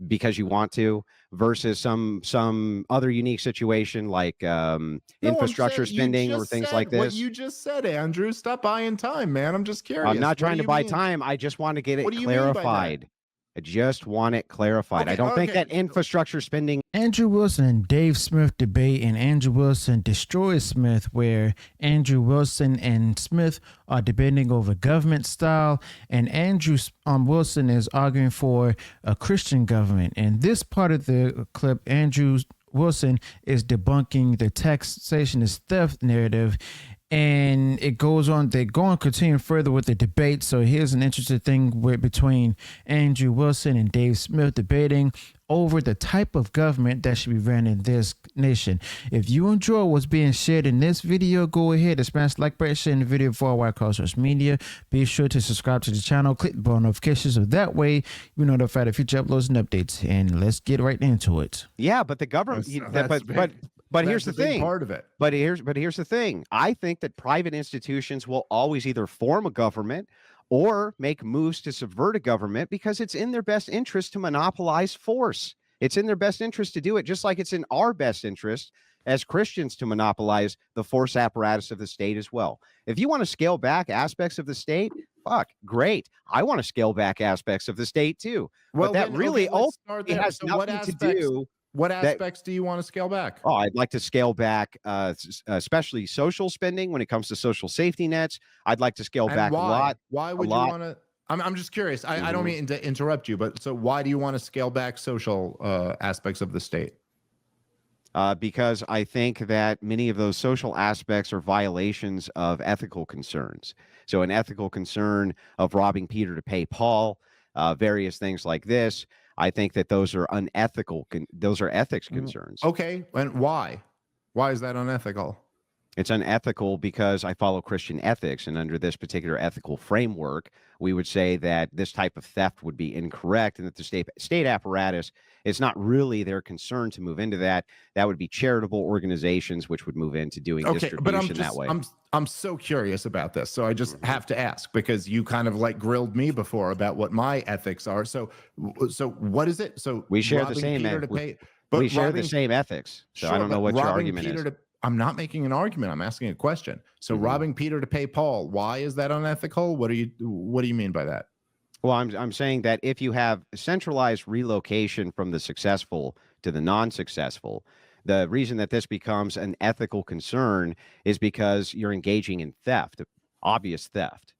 because you want to, versus some other unique situation like infrastructure spending or things like what this. you just said, Andrew. Stop buying time, man. I'm just curious. I'm not trying to buy mean? time. I just want to get it What do you mean by that? clarified. I just want it clarified. I don't think that infrastructure spending. Andrew Wilson and Dave Smith debate, and Andrew Wilson destroys Smith, where Andrew Wilson and Smith are debating over government style, and Andrew Wilson is arguing for a Christian government. And this part of the clip, Andrew Wilson is debunking the taxation is theft narrative. And it goes on, they go on continue further with the debate. So here's an interesting thing between Andrew Wilson and Dave Smith debating over the type of government that should be ran in this nation. If you enjoy what's being shared in this video, go ahead and smash the like button, share the video for White Cross Social Media. Be sure to subscribe to the channel, click the bell notifications, so that way you're notified of future uploads and updates. And let's get right into it. Yeah, but the government, but here's the thing. Part of it. But here's the thing. I think that private institutions will always either form a government or make moves to subvert a government because it's in their best interest to monopolize force. It's in their best interest to do it, just like it's in our best interest as Christians to monopolize the force apparatus of the state as well. If you want to scale back aspects of the state, great. I want to scale back aspects of the state too. Well, but that really ultimately has nothing to do. What aspects do you want to scale back? Oh, I'd like to scale back, especially social spending when it comes to social safety nets. I'd like to scale back a lot. Why would you want to? I'm just curious. I don't mean to interrupt you, but so why do you want to scale back social aspects of the state? Because I think that many of those social aspects are violations of ethical concerns. So an ethical concern of robbing Peter to pay Paul, various things like this. I think that those are unethical. Those are ethics concerns. Okay. And why? Why is that unethical? It's unethical because I follow Christian ethics. And under this particular ethical framework, we would say that this type of theft would be incorrect and that the state apparatus, it's not really their concern to move into that. That would be charitable organizations which would move into doing distribution that way. I'm so curious about this. So I just have to ask because you kind of like grilled me before about what my ethics are. So what is it? So we share the same we share the same ethics. So sure, I don't know what your argument is. I'm not making an argument. I'm asking a question. So robbing Peter to pay Paul, why is that unethical? What do you mean by that? Well, I'm saying that if you have centralized relocation from the successful to the non-successful, the reason that this becomes an ethical concern is because you're engaging in theft, obvious theft.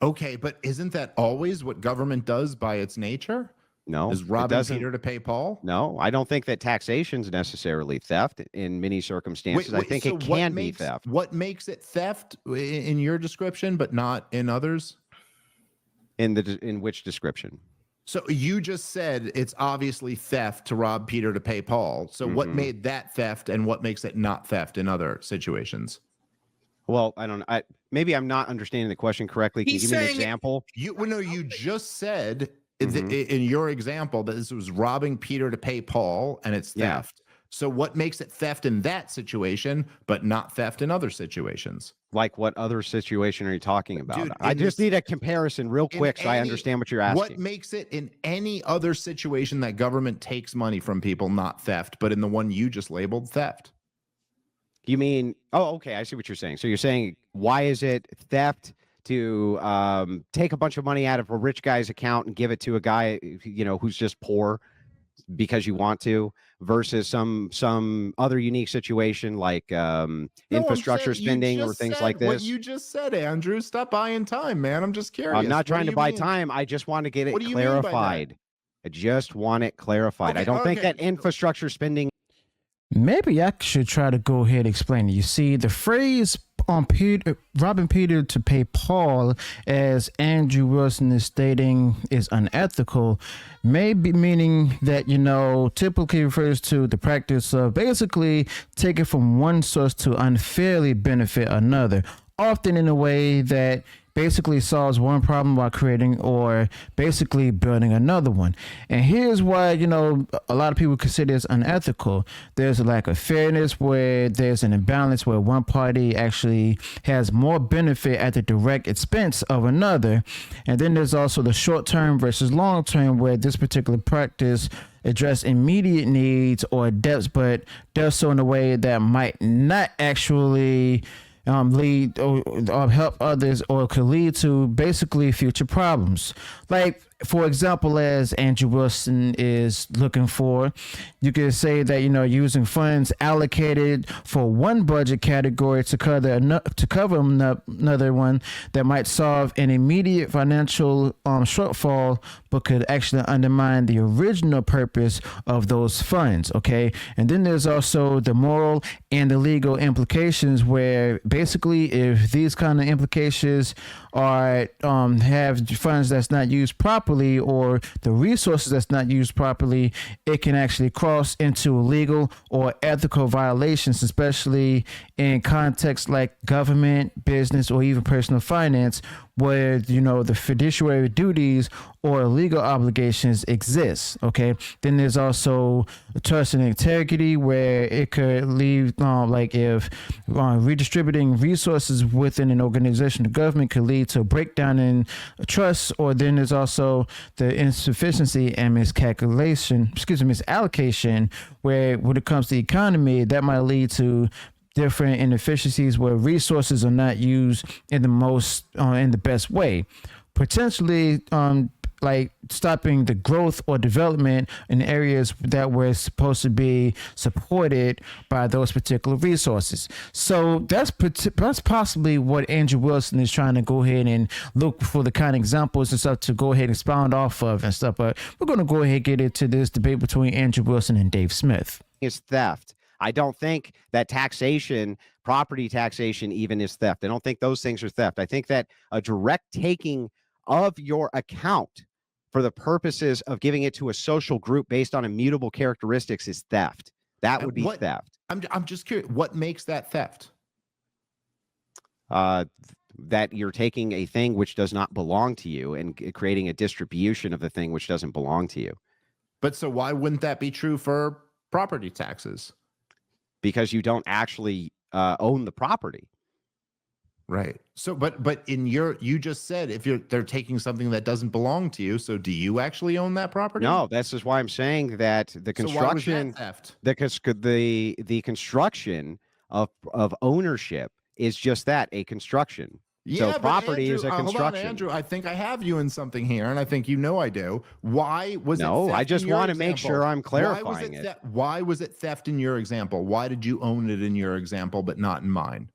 Okay, but isn't that always what government does by its nature? No. Is robbing Peter to pay Paul? No, I don't think that taxation is necessarily theft in many circumstances. I think it can be theft. What makes it theft in your description, but not in others? In which description? So you just said it's obviously theft to rob Peter to pay Paul. So what made that theft and what makes it not theft in other situations? Well, I don't know. Maybe I'm not understanding the question correctly. Can you give me an example? You just said in your example that this was robbing Peter to pay Paul and it's theft. So what makes it theft in that situation, but not theft in other situations? Like what other situation are you talking about? Dude, I just need a comparison real quick so I understand what you're asking. What makes it in any other situation that government takes money from people not theft, but in the one you just labeled theft? You mean, oh, okay, I see what you're saying. So you're saying, why is it theft to take a bunch of money out of a rich guy's account and give it to a guy, who's just poor because you want to, versus some other unique situation like infrastructure spending or things like this? What you just said, Andrew. Stop buying time, man. I'm just curious. I'm not trying to buy time. I just want to get it clarified. I just want it clarified. Okay, I don't think that infrastructure spending. Maybe I should try to go ahead and explain it. You see, the phrase on robbing Peter to pay Paul, as Andrew Wilson is stating, is unethical, may be meaning that, typically refers to the practice of basically taking from one source to unfairly benefit another, often in a way that basically solves one problem while creating or basically building another one. And here's why, a lot of people consider this unethical. There's a lack of fairness where there's an imbalance where one party actually has more benefit at the direct expense of another. And then there's also the short term versus long term where this particular practice address immediate needs or debts, but does so in a way that might not actually lead or help others or could lead to basically future problems. Like, for example, as Andrew Wilson is looking for, you could say that, using funds allocated for one budget category to cover another one that might solve an immediate financial shortfall, but could actually undermine the original purpose of those funds. Okay. And then there's also the moral and the legal implications where basically if these kind of implications are have funds that's not used properly or the resources that's not used properly, it can actually cross into legal or ethical violations, especially in contexts like government, business, or even personal finance, where the fiduciary duties or legal obligations exist. Okay, then there's also trust and integrity, where it could lead like if redistributing resources within an organization or government could lead to a breakdown in trust. Or then there's also the insufficiency and misallocation, where when it comes to the economy, that might lead to different inefficiencies where resources are not used in the best way, potentially like stopping the growth or development in areas that were supposed to be supported by those particular resources. So that's possibly what Andrew Wilson is trying to go ahead and look for, the kind of examples and stuff to go ahead and expound off of and stuff. But we're going to go ahead and get into this debate between Andrew Wilson and Dave Smith. Is theft. I don't think that taxation, property taxation even, is theft. I don't think those things are theft. I think that a direct taking of your account for the purposes of giving it to a social group based on immutable characteristics is theft. That would be theft. I'm just curious, what makes that theft? That you're taking a thing which does not belong to you and creating a distribution of the thing which doesn't belong to you. But so why wouldn't that be true for property taxes? Because you don't actually own the property. Right. So, but you just said they're taking something that doesn't belong to you. So do you actually own that property? No, this is why I'm saying that the construction, so why was the that theft? construction of ownership is just that, a construction. Yeah, so property Andrew, is a construction. Hold on, Andrew, I think I have you in something here, and I think I do. Why was it theft? No, I just want to make example? sure I'm clarifying it. Why was it theft in your example? Why did you own it in your example, but not in mine?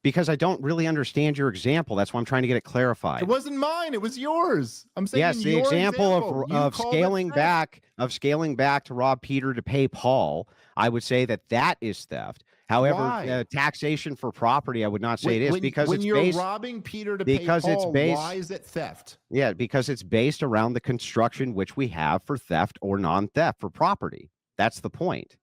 Because I don't really understand your example. That's why I'm trying to get it clarified. It wasn't mine. It was yours. I'm saying yes, the example of scaling back to rob Peter to pay Paul. I would say that is theft. However, taxation for property, I would not say it is, because when it's you're based, robbing Peter to pay Paul, why is it theft? Yeah, because it's based around the construction which we have for theft or non-theft for property. That's the point.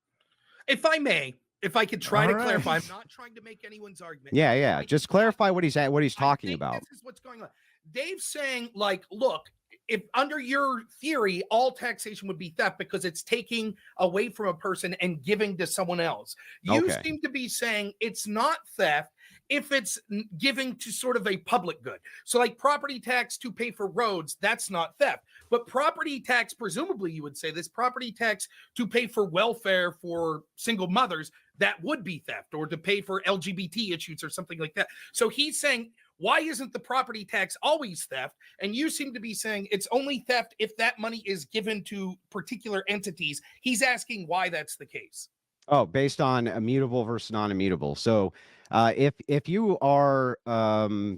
If I may, if I could try to clarify, I'm not trying to make anyone's argument. Yeah. Just clarify what he's talking about. This is what's going on. Dave's saying, like, look, if under your theory, all taxation would be theft because it's taking away from a person and giving to someone else. You seem to be saying it's not theft if it's giving to sort of a public good. So like property tax to pay for roads, that's not theft. But property tax, presumably you would say this, property tax to pay for welfare for single mothers, that would be theft, or to pay for LGBT issues or something like that. So he's saying, why isn't the property tax always theft? And you seem to be saying it's only theft if that money is given to particular entities. He's asking why that's the case. Oh, based on immutable versus non-immutable. So if you are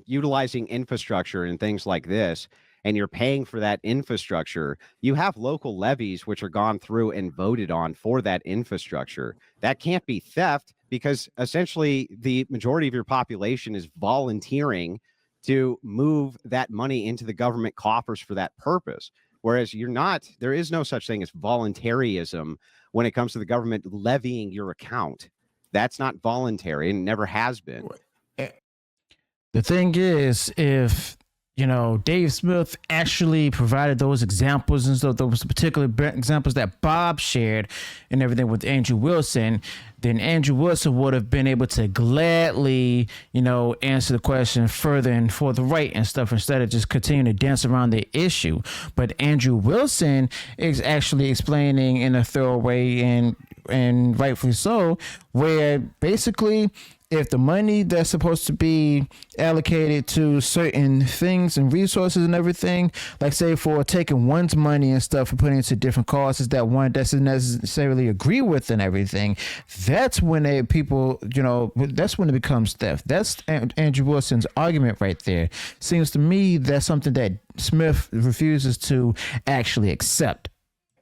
utilizing infrastructure and things like this, and you're paying for that infrastructure, you have local levies which are gone through and voted on for that infrastructure. That can't be theft, because essentially the majority of your population is volunteering to move that money into the government coffers for that purpose. Whereas there is no such thing as voluntarism when it comes to the government levying your account. That's not voluntary and never has been. The thing is, if Dave Smith actually provided those examples and stuff, those particular examples that Bob shared and everything with Andrew Wilson, then Andrew Wilson would have been able to gladly, answer the question further and for the right and stuff instead of just continuing to dance around the issue. But Andrew Wilson is actually explaining in a thorough way and rightfully so, where basically if the money that's supposed to be allocated to certain things and resources and everything, like say for taking one's money and stuff and putting it to different causes that one doesn't necessarily agree with and everything, that's when that's when it becomes theft. That's Andrew Wilson's argument right there. Seems to me that's something that Smith refuses to actually accept.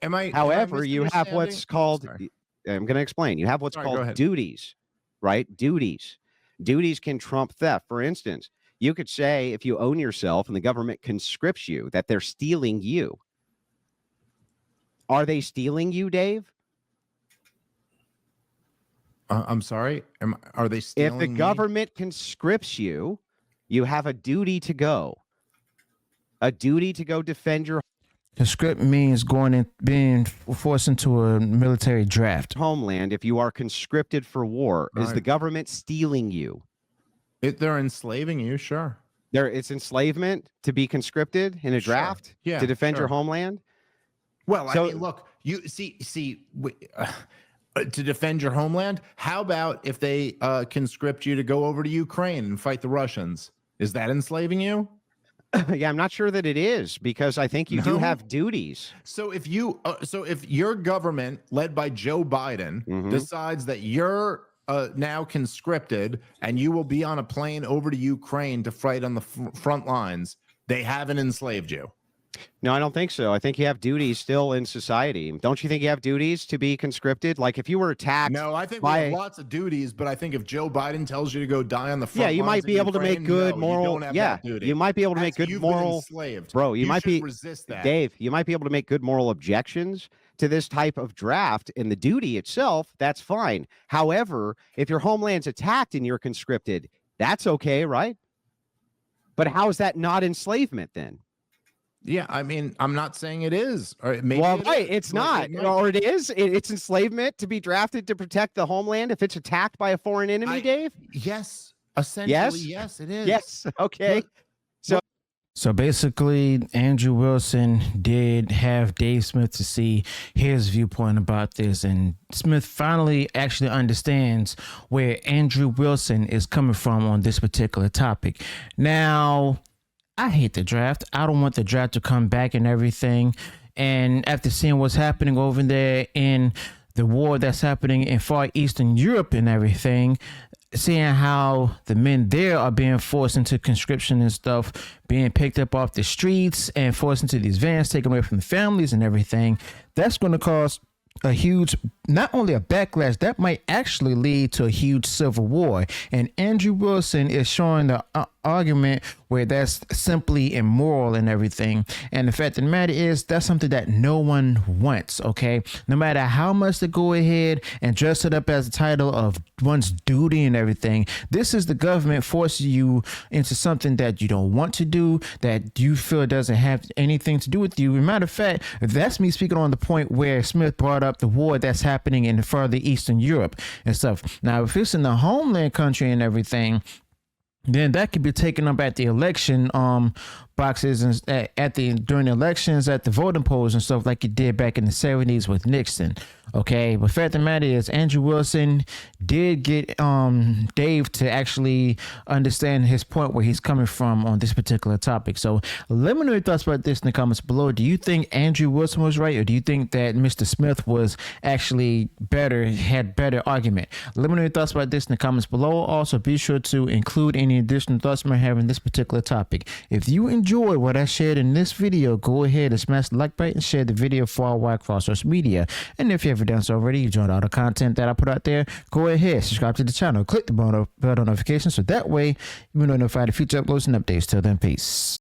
However, you have what's called, I'm going to explain. You have what's called duties. Right? Duties can trump theft. For instance, you could say if you own yourself and the government conscripts you that they're stealing you. Are they stealing you, Dave? I'm sorry. Are they stealing If the government conscripts you, you have a duty to go. A duty to go defend your conscript means being forced into a military draft. Homeland. If you are conscripted for war, is the government stealing you? They're enslaving you, sure. It's enslavement to be conscripted in a draft to defend your homeland. Well, I mean, look, you see, to defend your homeland. How about if they conscript you to go over to Ukraine and fight the Russians? Is that enslaving you? Yeah, I'm not sure that it is because I think you do have duties. So if your government led by Joe Biden decides that you're now conscripted and you will be on a plane over to Ukraine to fight on the front lines, they haven't enslaved you. No, I don't think so. I think you have duties still in society. Don't you think you have duties to be conscripted? Like if you were attacked. No, I think we have lots of duties, but I think if Joe Biden tells you to go die on the front, you might be able to make good moral. You might be able to make good moral. Bro, you might be resist that. Dave, you might be able to make good moral objections to this type of draft and the duty itself. That's fine. However, if your homeland's attacked and you're conscripted, that's okay, right? But how is that not enslavement then? Yeah, I mean, I'm not saying it is. Or maybe it's not. Or it is. It's enslavement to be drafted to protect the homeland if it's attacked by a foreign enemy, Dave? Yes. Essentially, yes, it is. Yes. Okay. So basically, Andrew Wilson did have Dave Smith to see his viewpoint about this, and Smith finally actually understands where Andrew Wilson is coming from on this particular topic. Now, I hate the draft. I don't want the draft to come back and everything. And after seeing what's happening over there in the war that's happening in Far Eastern Europe and everything, seeing how the men there are being forced into conscription and stuff, being picked up off the streets and forced into these vans, taken away from the families and everything, that's going to cause a huge, not only a backlash, that might actually lead to a huge civil war. And Andrew Wilson is showing the argument where that's simply immoral and everything. And the fact of the matter is, that's something that no one wants, okay? No matter how much they go ahead and dress it up as a title of one's duty and everything, this is the government forcing you into something that you don't want to do, that you feel doesn't have anything to do with you. As a matter of fact, that's me speaking on the point where Smith brought up the war that's happening in further Eastern Europe and stuff. Now, if it's in the homeland country and everything, then that could be taken up at the election boxes and during the elections at the voting polls and stuff like it did back in the 70s with Nixon. Okay, but fact of the matter is, Andrew Wilson did get Dave to actually understand his point where he's coming from on this particular topic. So let me know your thoughts about this in the comments below. Do you think Andrew Wilson was right, or do you think that Mr. Smith was actually had better argument? Let me know your thoughts about this in the comments below. Also, be sure to include any additional thoughts you might have in this particular topic. If you enjoyed what I shared in this video, go ahead and smash the like button and share the video far and wide across social media. And if you haven't done so already, you enjoyed all the content that I put out there, go ahead, subscribe to the channel, click the bell notification so that way you'll be notified of future uploads and updates. Till then, peace.